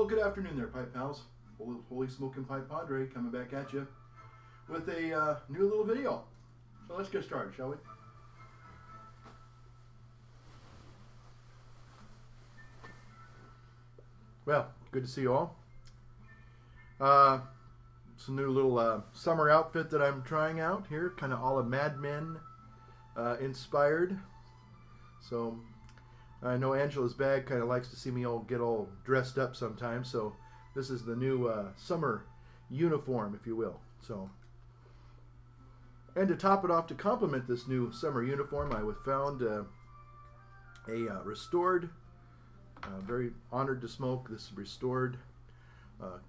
Well, good afternoon there, Pipe Pals. Holy Smoking Pipe Padre coming back at you with a new little video. So let's get started, shall we? Well, good to see you all. It's a new little summer outfit that I'm trying out here, kind of all a Madman inspired. So I know Angela's bag kind of likes to see me get all dressed up sometimes. So this is the new summer uniform, if you will. So, and to top it off, to complement this new summer uniform, I found a restored. Very honored to smoke this restored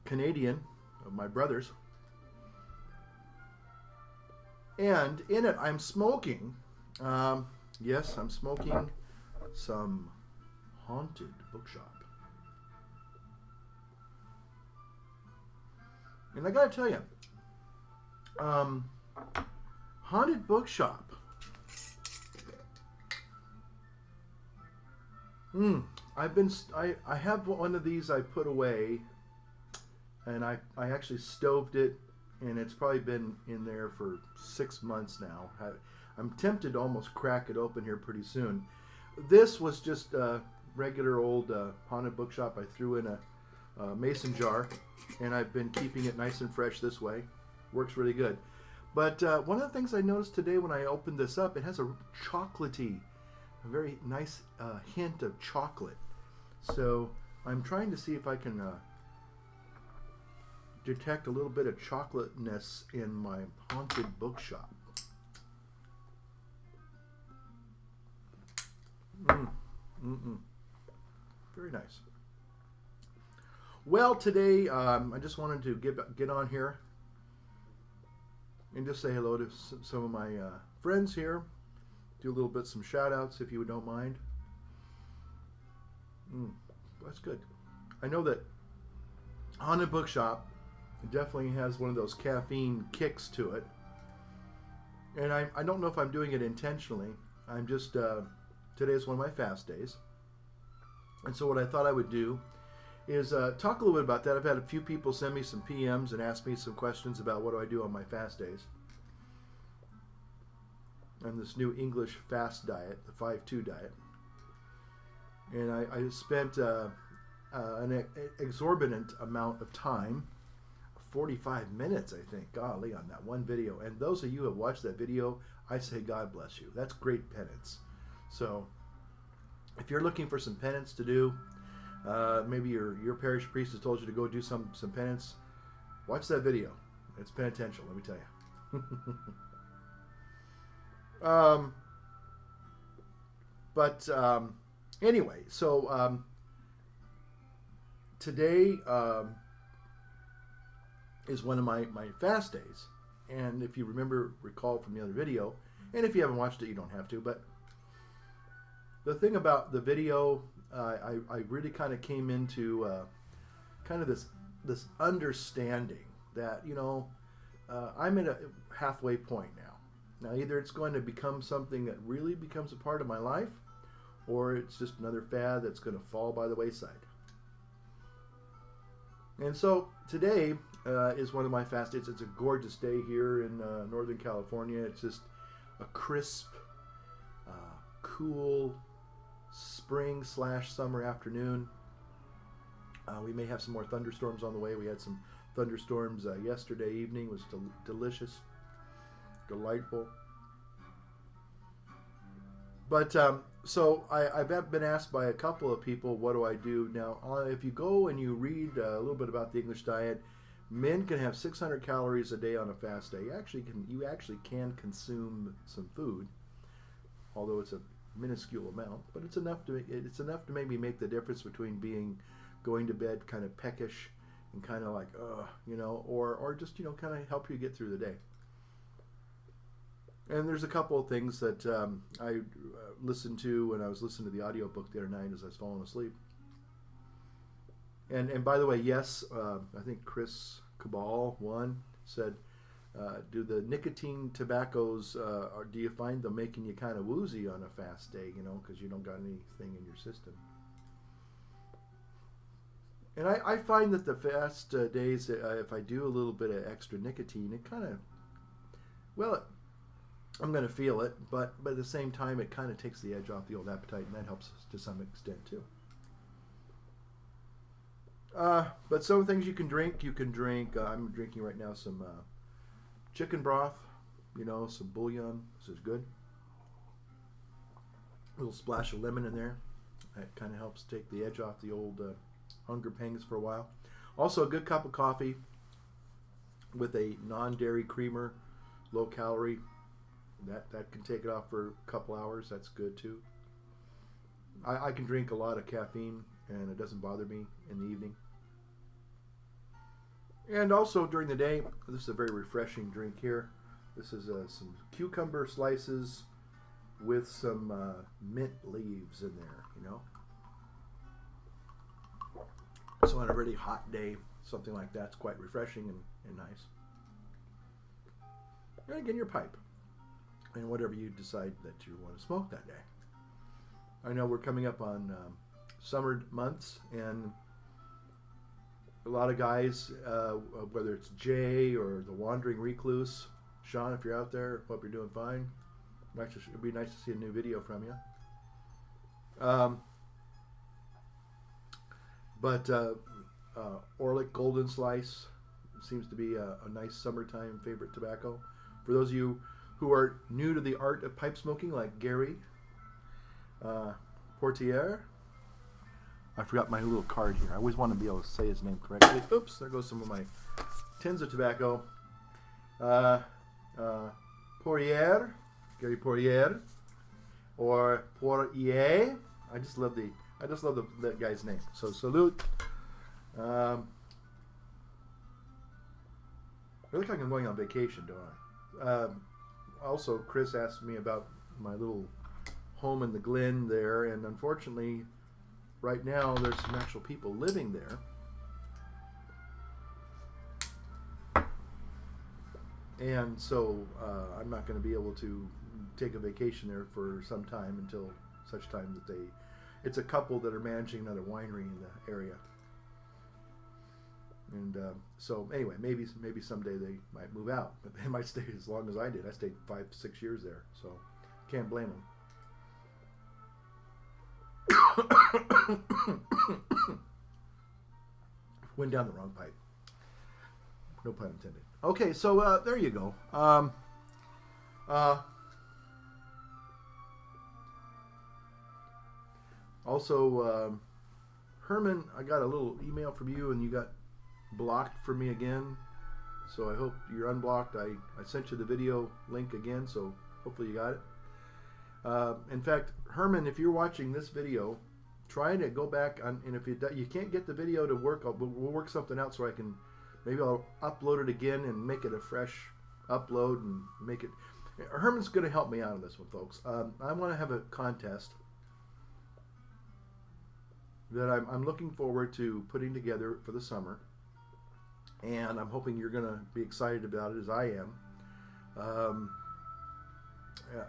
Canadian of my brother's. And in it, I'm smoking, yes, I'm smoking some Haunted Bookshop. And I gotta tell you, Haunted Bookshop. I have one of these I put away, and I actually stoved it, and it's probably been in there for 6 months now. I'm tempted to almost crack it open here pretty soon. This was just a regular old Haunted Bookshop. I threw in a mason jar, and I've been keeping it nice and fresh this way. Works really good. But one of the things I noticed today when I opened this up, it has a chocolatey, a very nice hint of chocolate. So I'm trying to see if I can detect a little bit of chocolateness in my Haunted Bookshop. Very nice. Well, today I just wanted to get on here and just say hello to some of my friends here. Do a little bit some shout outs if you don't mind. That's good. I know that Haunted Bookshop definitely has one of those caffeine kicks to it. And I don't know if I'm doing it intentionally. I'm just, today is one of my fast days. And so what I thought I would do is talk a little bit about that. I've had a few people send me some PMs and ask me some questions about what do I do on my fast days. And this new English fast diet, the 5-2 diet. And I spent an exorbitant amount of time, 45 minutes, I think, golly, on that one video. And those of you who have watched that video, I say God bless you. That's great penance. So if you're looking for some penance to do, maybe your parish priest has told you to go do some penance, watch that video. It's penitential, let me tell you. Anyway, so today is one of my fast days. And if you recall from the other video, and if you haven't watched it, you don't have to, but the thing about the video, I really kind of came into kind of this understanding that, you know, I'm at a halfway point now. Now, either it's going to become something that really becomes a part of my life, or it's just another fad that's going to fall by the wayside. And so today is one of my fast days. It's a gorgeous day here in Northern California. It's just a crisp, cool spring/summer afternoon. We may have some more thunderstorms on the way. We had some thunderstorms yesterday evening. It was delicious, delightful. But so I've been asked by a couple of people, what do I do now? If you go and you read a little bit about the English diet, men can have 600 calories a day on a fast day. You actually can consume some food, although it's a minuscule amount, but it's enough to maybe make the difference between going to bed kind of peckish and kind of like you know, or just, you know, kind of help you get through the day. And there's a couple of things that I listened to when I was listening to the audiobook the other night as I was falling asleep. And by the way, yes, I think Chris Cabal said, do the nicotine tobaccos, or do you find them making you kind of woozy on a fast day, you know, because you don't got anything in your system? And I find that the fast days, if I do a little bit of extra nicotine, it kind of, well, I'm going to feel it, but at the same time, it kind of takes the edge off the old appetite, and that helps to some extent too. But some things you can drink. I'm drinking right now some chicken broth, some bouillon. This is good. A little splash of lemon in there. That kind of helps take the edge off the old hunger pangs for a while. Also, a good cup of coffee with a non-dairy creamer, low calorie. That can take it off for a couple hours. That's good too. I can drink a lot of caffeine and it doesn't bother me in the evening. And also during the day, this is a very refreshing drink here. This is some cucumber slices with some mint leaves in there, So on a really hot day, something like that's quite refreshing and nice. And again, your pipe. And whatever you decide that you want to smoke that day. I know we're coming up on summer months, and a lot of guys, whether it's Jay or the Wandering Recluse, Sean, if you're out there, hope you're doing fine. It'd be nice to see a new video from you. But Orlick Golden Slice seems to be a nice summertime favorite tobacco. For those of you who are new to the art of pipe smoking, like Gary Portier. I forgot my little card here. I always want to be able to say his name correctly. Oops, there goes some of my tins of tobacco. Poirier, Gary Poirier, or Poirier. I just love that guy's name. So salute. I look like I'm going on vacation, don't I? Also, Chris asked me about my little home in the Glen there, and unfortunately, right now there's some actual people living there. And so I'm not going to be able to take a vacation there for some time until such time that it's a couple that are managing another winery in the area. And so anyway, maybe someday they might move out, but they might stay as long as I did. I stayed 5-6 years there, so can't blame them. Went down the wrong pipe. No pun intended. Okay, so there you go. Also, Herman, I got a little email from you, and you got blocked for me again. So I hope you're unblocked. I sent you the video link again, so hopefully you got it. In fact, Herman, if you're watching this video, try to go back on, and if you can't get the video to work, we'll work something out so maybe I'll upload it again and make it a fresh upload and make it. Herman's going to help me out on this one, folks. I want to have a contest that I'm looking forward to putting together for the summer, and I'm hoping you're going to be excited about it as I am.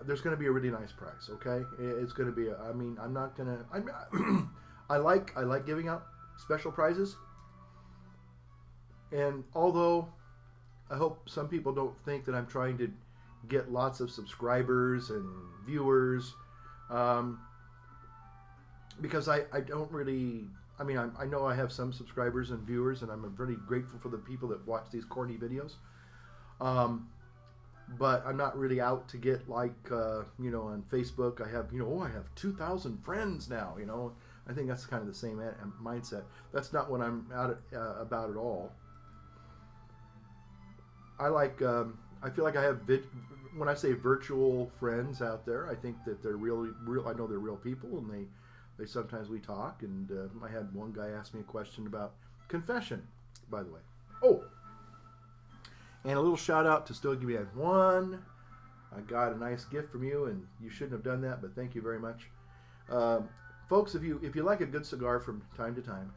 There's going to be a really nice prize, okay? It's going to be, I'm not going to, I like giving out special prizes, and although I hope some people don't think that I'm trying to get lots of subscribers and viewers, because I don't really, I know I have some subscribers and viewers, and I'm really grateful for the people that watch these corny videos. But I'm not really out to get on Facebook. I have, I have 2,000 friends now, I think that's kind of the same mindset. That's not what I'm about at all. I feel like I have, when I say virtual friends out there, I think that they're real. I know they're real people, and they sometimes we talk, and I had one guy ask me a question about confession, by the way. Oh, and a little shout out to Still Give Me That One. I got a nice gift from you, and you shouldn't have done that, but thank you very much. Folks, if you like a good cigar from time to time,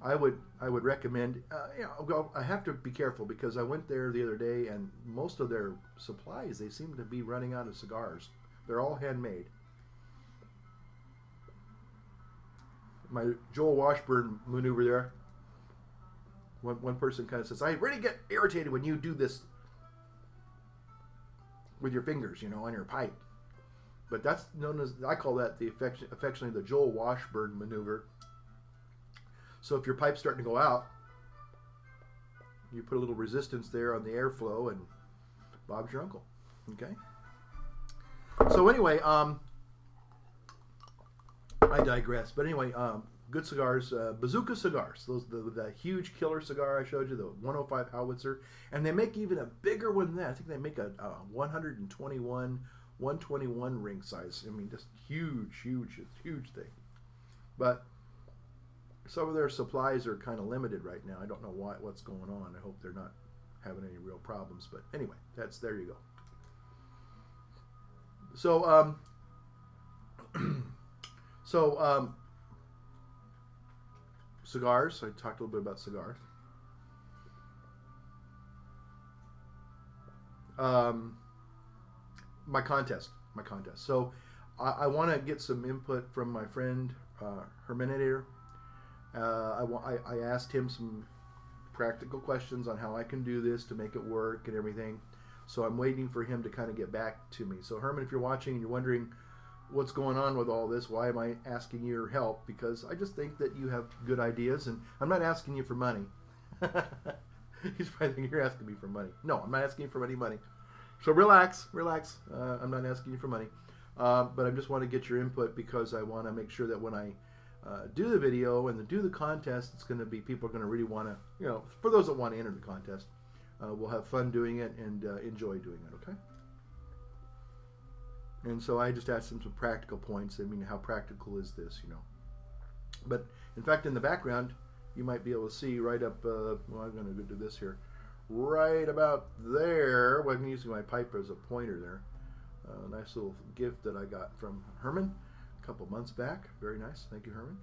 I would recommend. I have to be careful because I went there the other day, and most of their supplies, they seem to be running out of cigars. They're all handmade. my Joel Washburn maneuver there. One person kind of says, I really get irritated when you do this with your fingers, on your pipe. But that's known as, I call that affectionately the Joel Washburn maneuver. So if your pipe's starting to go out, you put a little resistance there on the airflow, and Bob's your uncle. Okay? So anyway, I digress. But anyway, good cigars, Bazooka cigars. Those the huge killer cigar I showed you, the 105 Howitzer, and they make even a bigger one than that. I think they make a 121 ring size. I mean, just huge thing. But some of their supplies are kind of limited right now. I don't know what's going on. I hope they're not having any real problems. But anyway, there you go. So cigars. I talked a little bit about cigars. My contest. So I want to get some input from my friend Herminator. I asked him some practical questions on how I can do this to make it work and everything. So I'm waiting for him to kind of get back to me. So Herman, if you're watching and you're wondering what's going on with all this, why am I asking your help? Because I just think that you have good ideas, and I'm not asking you for money. He's probably thinking you're asking me for money. No, I'm not asking you for any money. So relax. I'm not asking you for money. But I just want to get your input because I want to make sure that when I do the video and do the contest, it's going to be, people are going to really want to, for those that want to enter the contest, we'll have fun doing it and enjoy doing it, okay? And so I just asked him some practical points. I mean, how practical is this, But in fact, in the background, you might be able to see right up, well, I'm going to do this here, right about there. Well, I'm using my pipe as a pointer there. Nice little gift that I got from Herman a couple months back. Very nice. Thank you, Herman.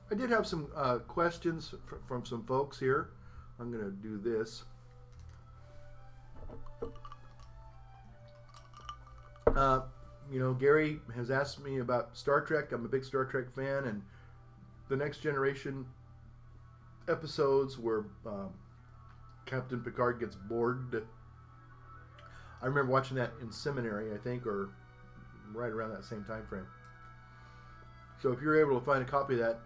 I did have some questions from some folks here. I'm going to do this. Gary has asked me about Star Trek. I'm a big Star Trek fan, and the Next Generation episodes where Captain Picard gets bored. I remember watching that in seminary, I think, or right around that same time frame. So if you're able to find a copy of that,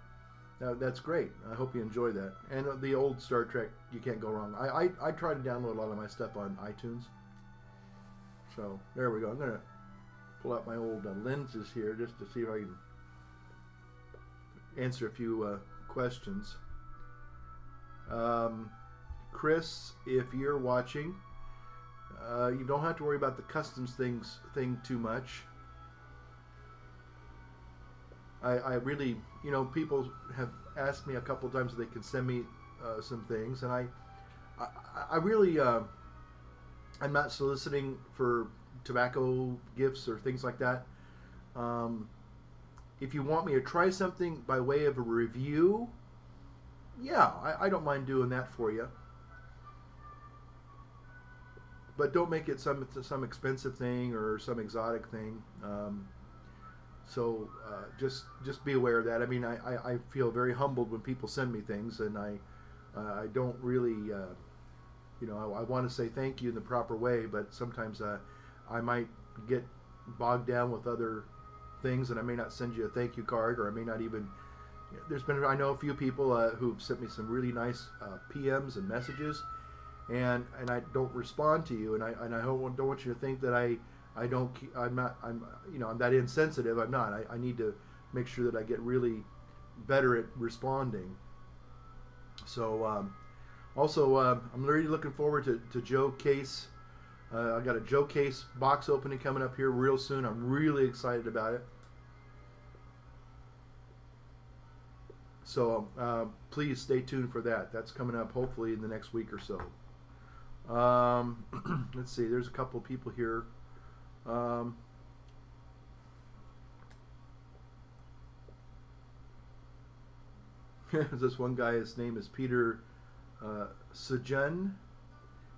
that's great. I hope you enjoy that. And the old Star Trek, you can't go wrong. I try to download a lot of my stuff on iTunes. So there we go. I'm going to pull out my old lenses here just to see if I can answer a few questions. Chris, if you're watching, you don't have to worry about the customs thing too much. I really, people have asked me a couple of times if they can send me some things, and I really, I'm not soliciting for tobacco gifts or things like that. If you want me to try something by way of a review, yeah, I don't mind doing that for you. But don't make it some expensive thing or some exotic thing. So just be aware of that. I mean, I feel very humbled when people send me things, and I don't really, I want to say thank you in the proper way, but sometimes I might get bogged down with other things, and I may not send you a thank you card, or I may not even. I know a few people who've sent me some really nice PMs and messages, and I don't respond to you, and I don't want you to think that I'm that insensitive. I'm not. I need to make sure that I get really better at responding. So also I'm really looking forward to Joe Case. I got a Joe Case box opening coming up here real soon. I'm really excited about it. So please stay tuned for that. That's coming up hopefully in the next week or so. Let's see. There's a couple people here. This one guy, his name is Peter Sejun,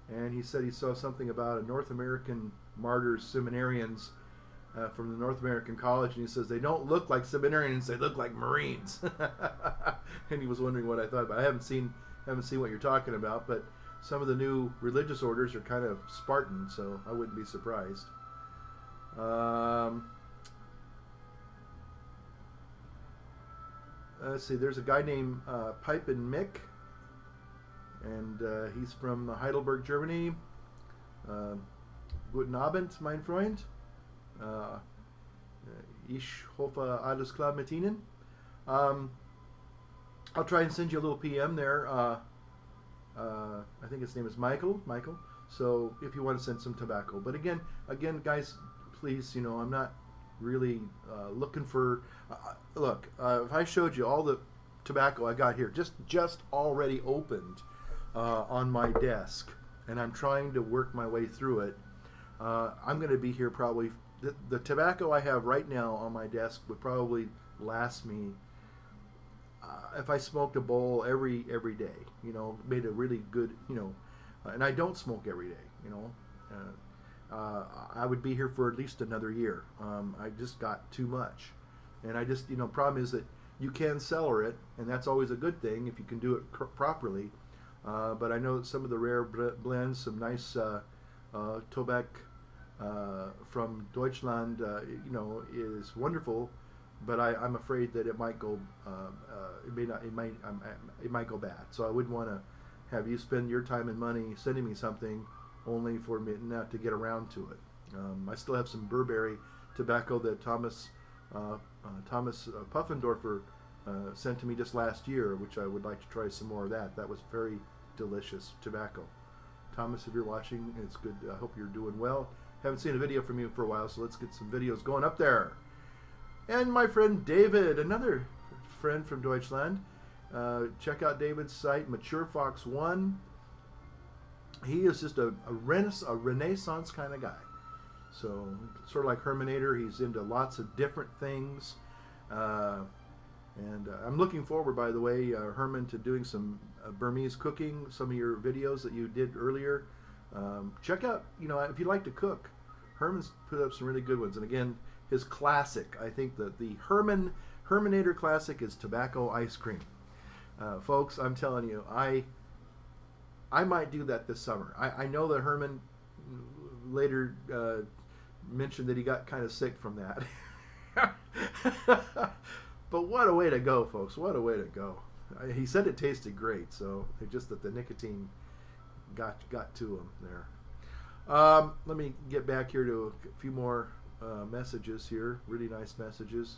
and he said he saw something about a North American martyrs seminarians from the North American College, and he says they don't look like seminarians; they look like Marines. And he was wondering what I thought about. I haven't seen what you're talking about, but some of the new religious orders are kind of Spartan, so I wouldn't be surprised. Let's see. There's a guy named Pipe and Mick, and he's from Heidelberg, Germany. Guten Abend, mein Freund. Ich hoffe, alles klar mit Ihnen. I'll try and send you a little PM there. I think his name is Michael. So if you want to send some tobacco, but again, guys, please, I'm not really looking for. Look, if I showed you all the tobacco I got here, just already opened on my desk, and I'm trying to work my way through it. I'm going to be here probably. The tobacco I have right now on my desk would probably last me if I smoked a bowl every day. Made a really good. And I don't smoke every day. I would be here for at least another year. I just got too much, and I just problem is that you can cellar it, and that's always a good thing if you can do it properly. But I know that some of the rare blends, some nice tobacco from Deutschland, is wonderful, but I'm afraid that it might go. It might go bad. So I wouldn't want to have you spend your time and money sending me something only for me not to get around to it. I still have some Burberry tobacco that Thomas Puffendorfer sent to me just last year, which I would like to try some more of that. That was very delicious tobacco. Thomas, if you're watching, it's good. I hope you're doing well. Haven't seen a video from you for a while, so let's get some videos going up there. And my friend David, another friend from Deutschland. Check out David's site, Mature Fox 1. He is just a Renaissance kind of guy. So, sort of like Herminator, he's into lots of different things. And I'm looking forward, by the way, Herman, to doing some Burmese cooking, some of your videos that you did earlier. Check out, if you like to cook, Herman's put up some really good ones. And again, his classic, I think that the Herminator classic is tobacco ice cream. Folks, I'm telling you, I might do that this summer. I know that Herman later mentioned that he got kind of sick from that. But what a way to go, folks. What a way to go. He said it tasted great, so it just that the nicotine got to him there. Let me get back here to a few more messages here. Really nice messages.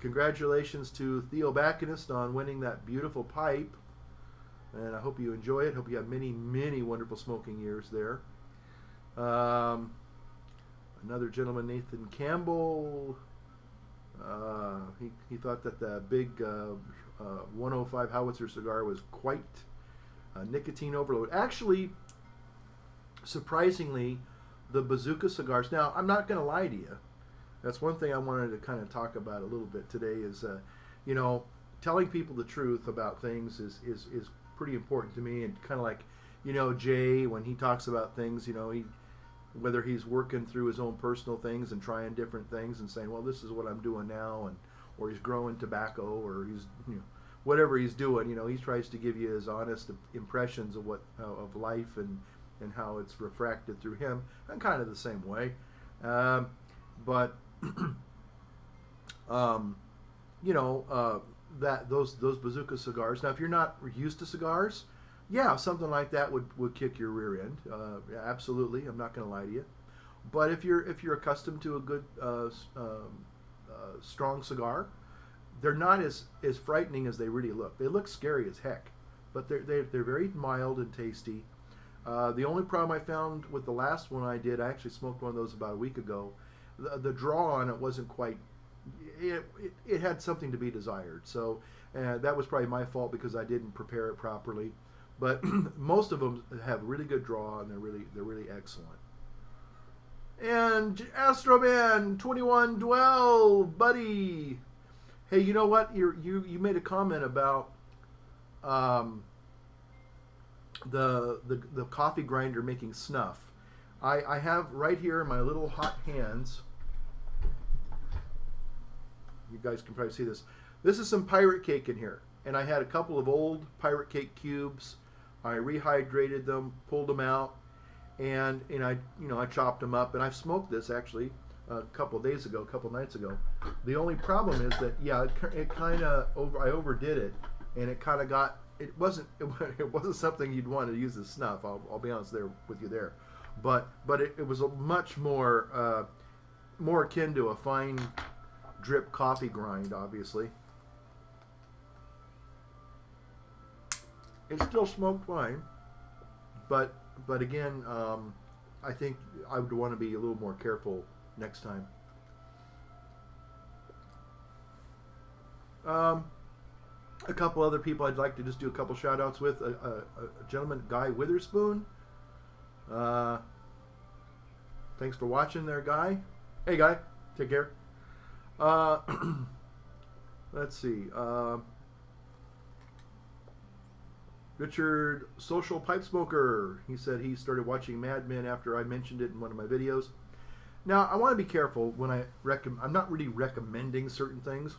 Congratulations to Theo Bacchus on winning that beautiful pipe. And I hope you enjoy it. Hope you have many, many wonderful smoking years there. Another gentleman, Nathan Campbell. He thought that the big 105 Howitzer cigar was quite nicotine overload. Actually, surprisingly, the Bazooka cigars. Now, I'm not going to lie to you. That's one thing I wanted to kind of talk about a little bit today is, telling people the truth about things is pretty important to me. And kind of like, Jay, when he talks about things, whether he's working through his own personal things and trying different things and saying, well, this is what I'm doing now, or he's growing tobacco, or he's, whatever he's doing, he tries to give you his honest impressions of of life and how it's refracted through him. I'm kind of the same way. But that those Bazooka cigars. Now, if you're not used to cigars, yeah, something like that would kick your rear end. Absolutely, I'm not going to lie to you. But if you're accustomed to a good strong cigar, they're not as frightening as they really look. They look scary as heck, but they're very mild and tasty. The only problem I found with the last one I did, I actually smoked one of those about a week ago. The draw on it wasn't quite. It had something to be desired. So that was probably my fault because I didn't prepare it properly. But most of them have really good draw, and they're really excellent. And Astroman 2112, buddy. Hey, you know what? You made a comment about the coffee grinder making snuff. I have right here in my little hot hands. You guys can probably see this. This is some pirate cake in here, and I had a couple of old pirate cake cubes. I rehydrated them, pulled them out, and I chopped them up, and I've smoked this actually a couple of days ago, a couple of nights ago. The only problem is that it kind of I overdid it, and it kind of got it wasn't something you'd want to use as snuff. I'll be honest there with you there, but it was a much more akin to a fine drip coffee grind, obviously. It's still smoked wine, but again, I think I would want to be a little more careful next time. A couple other people I'd like to just do a couple shout outs with. A gentleman, Guy Witherspoon. Thanks for watching there, Guy. Hey, Guy. Take care. Let's see. Richard, social pipe smoker. He said he started watching Madman after I mentioned it in one of my videos. Now, I want to be careful when I'm not really recommending certain things.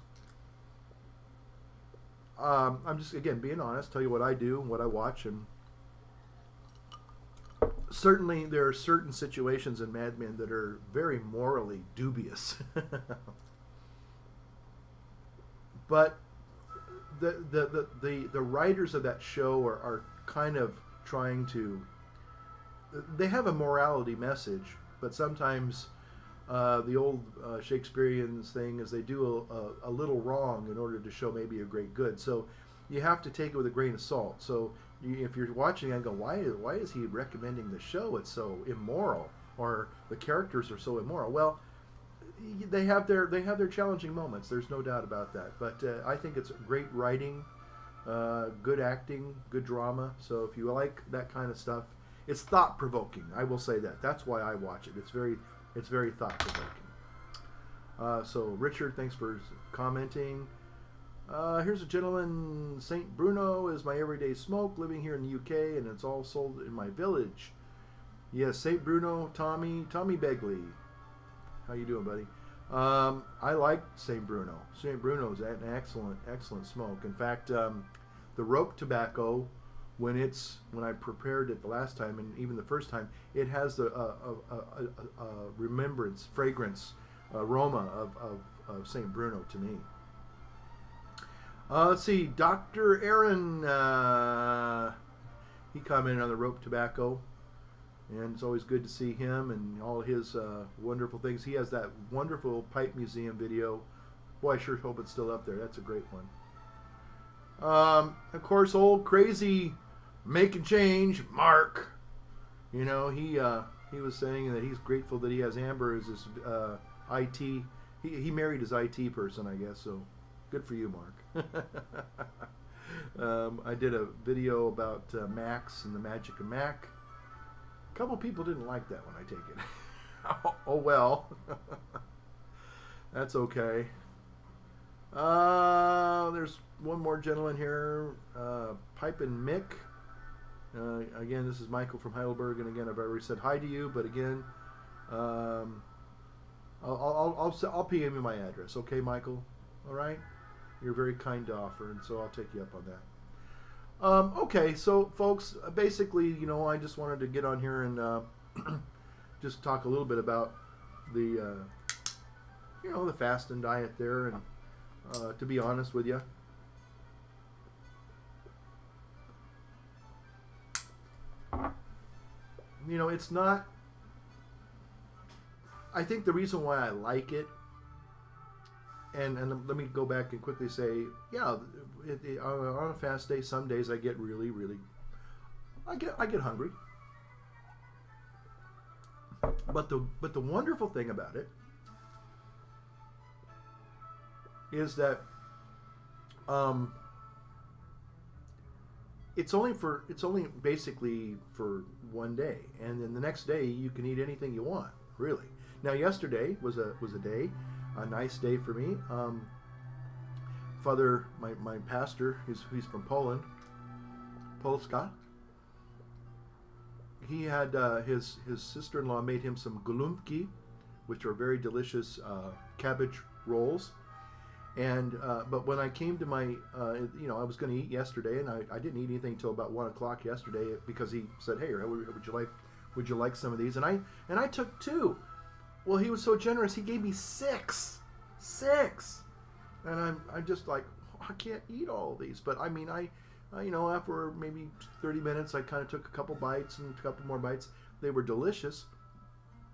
I'm just, again, being honest, tell you what I do, what I watch, and certainly there are certain situations in Madman that are very morally dubious. But the writers of that show are kind of trying to, they have a morality message, but sometimes the old Shakespearean thing is they do a little wrong in order to show maybe a great good. So you have to take it with a grain of salt. So if you're watching and go, why is he recommending the show? It's so immoral, or the characters are so immoral. Well, they have their challenging moments. There's no doubt about that. But I think it's great writing, good acting, good drama. So if you like that kind of stuff, it's thought provoking. I will say that. That's why I watch it. It's very thought provoking. So Richard, thanks for commenting. Here's a gentleman. St. Bruno is my everyday smoke. Living here in the UK, and it's all sold in my village. Yes, St. Bruno, Tommy Begley. How you doing, buddy? I like St. Bruno. St. Bruno is an excellent smoke. In fact, the rope tobacco, when I prepared it the last time and even the first time, it has a fragrance, aroma of St. Bruno to me. Let's see, Dr. Aaron, he commented on the rope tobacco. And it's always good to see him and all his wonderful things. He has that wonderful pipe museum video. Boy, I sure hope it's still up there. That's a great one. Of course, old crazy making change, Mark. You know, he was saying that he's grateful that he has Amber as his IT. He married his IT person, I guess. So good for you, Mark. I did a video about Max and the magic of Mac. A couple people didn't like that one, I take it. Oh well. That's okay. There's one more gentleman here. Pipin' Mick. Again, this is Michael from Heidelberg, and again, I've already said hi to you, but again, I'll PM you my address, okay, Michael? All right? You're very kind to offer, and so I'll take you up on that. Okay, so folks, basically, you know, I just wanted to get on here and just talk a little bit about the, you know, the fast and diet there, and to be honest with you, you know, it's not, I think the reason why I like it, and let me go back and quickly say, yeah, on a fast day, some days I get really, I get hungry. But the wonderful thing about it is that it's only basically for one day, and then the next day you can eat anything you want, really. Now yesterday was a day, a nice day for me. Father, my pastor, he's from Poland, Polska. he had his sister-in-law made him some gulumki, which are very delicious cabbage rolls. And but when I came to my, I was going to eat yesterday, and I didn't eat anything until about 1 o'clock yesterday because he said, "Hey, would you like some of these?" And I took 2. Well, he was so generous, he gave me 6, and I'm just like, I can't eat all of these. But I mean, after maybe 30 minutes, I kind of took a couple bites and a couple more bites. They were delicious.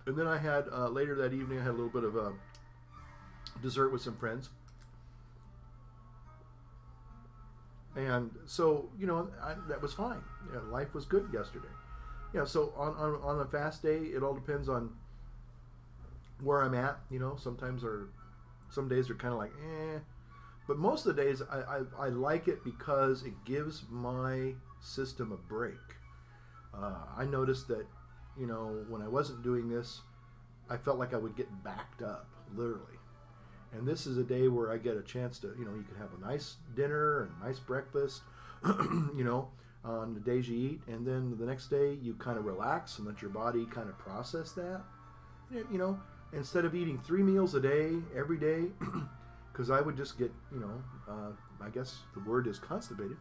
And then I had later that evening, I had a little bit of a dessert with some friends. And so, that was fine. Life was good yesterday. So on a fast day, it all depends on where I'm at. Some days are kind of like, eh. But most of the days, I like it because it gives my system a break. I noticed that, when I wasn't doing this, I felt like I would get backed up, literally. And this is a day where I get a chance to, you can have a nice dinner and a nice breakfast, on the days you eat. And then the next day you kind of relax and let your body kind of process that. Instead of eating 3 meals a day, every day, because I would just get, I guess the word is constipated.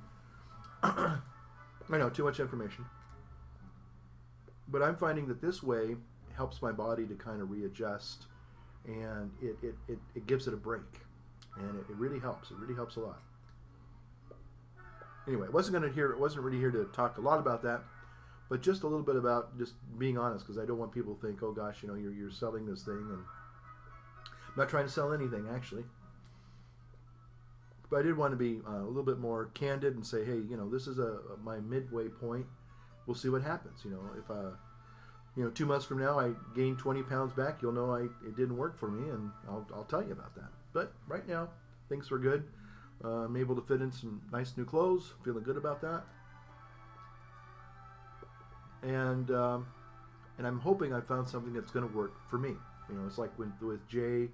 I know, too much information. But I'm finding that this way helps my body to kind of readjust, and it gives it a break, and it really helps. It really helps a lot. Anyway, wasn't really here to talk a lot about that, but just a little bit about just being honest, because I don't want people to think, oh gosh, you're selling this thing, and I'm not trying to sell anything actually. But I did want to be a little bit more candid and say, hey, this is my midway point. We'll see what happens. If 2 months from now I gain 20 pounds back, you'll know it didn't work for me, and I'll tell you about that. But right now, things were good. I'm able to fit in some nice new clothes. Feeling good about that. And I'm hoping I found something that's going to work for me. It's like with Jay.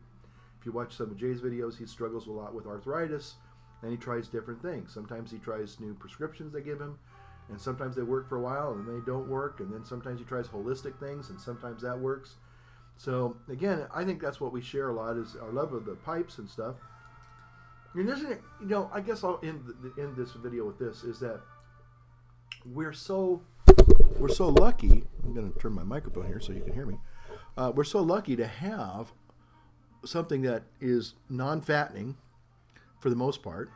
If you watch some of Jay's videos, he struggles a lot with arthritis, and he tries different things. Sometimes he tries new prescriptions they give him, and sometimes they work for a while and they don't work, and then sometimes he tries holistic things, and sometimes that works. So again, I think that's what we share a lot, is our love of the pipes and stuff. And isn't it, I guess I'll end this video with this, is that we're so lucky. I'm going to turn my microphone here so you can hear me. We're so lucky to have something that is non-fattening for the most part.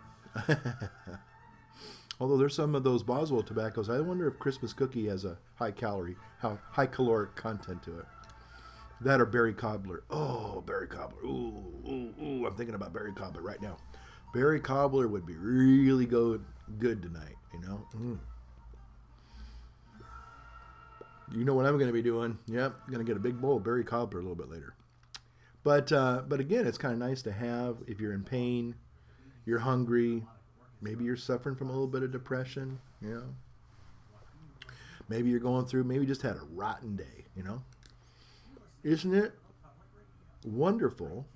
Although there's some of those Boswell tobaccos, I wonder if Christmas cookie has a high caloric content to it. That or berry cobbler. Oh, berry cobbler. Ooh, I'm thinking about berry cobbler right now. Berry cobbler would be really good tonight, You know what I'm going to be doing? Yep, I'm going to get a big bowl of berry cobbler a little bit later. But again, it's kind of nice to have if you're in pain, you're hungry, maybe you're suffering from a little bit of depression, Maybe you're going through, maybe just had a rotten day, Isn't it wonderful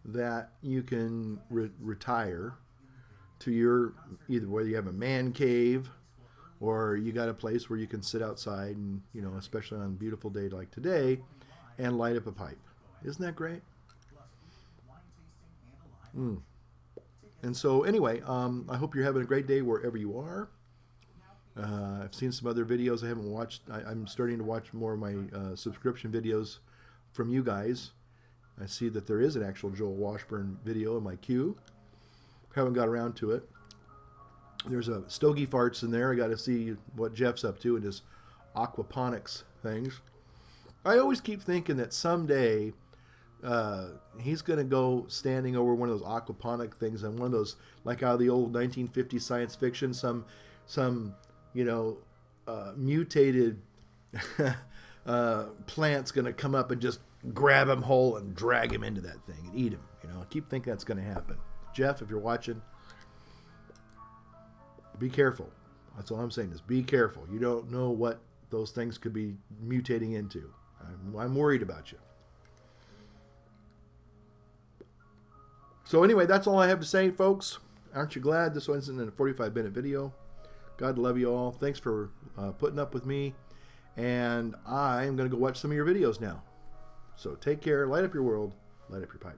that you can retire to your, either whether you have a man cave or you got a place where you can sit outside and, especially on a beautiful day like today, and light up a pipe. Isn't that great? And so anyway, I hope you're having a great day wherever you are. I've seen some other videos I haven't watched. I'm starting to watch more of my subscription videos from you guys. I see that there is an actual Joel Washburn video in my queue. Haven't got around to it. There's a Stogie Farts in there. I got to see what Jeff's up to in his aquaponics things. I always keep thinking that someday he's going to go standing over one of those aquaponic things and one of those, like out of the old 1950s science fiction, some mutated plant's going to come up and just grab him whole and drag him into that thing and eat him. I keep thinking that's going to happen. Jeff, if you're watching, be careful. That's all I'm saying, is be careful. You don't know what those things could be mutating into. I'm worried about you. So anyway, that's all I have to say, folks. Aren't you glad this wasn't a 45-minute video? God love you all. Thanks for putting up with me. And I'm going to go watch some of your videos now. So take care, light up your world, light up your pipe.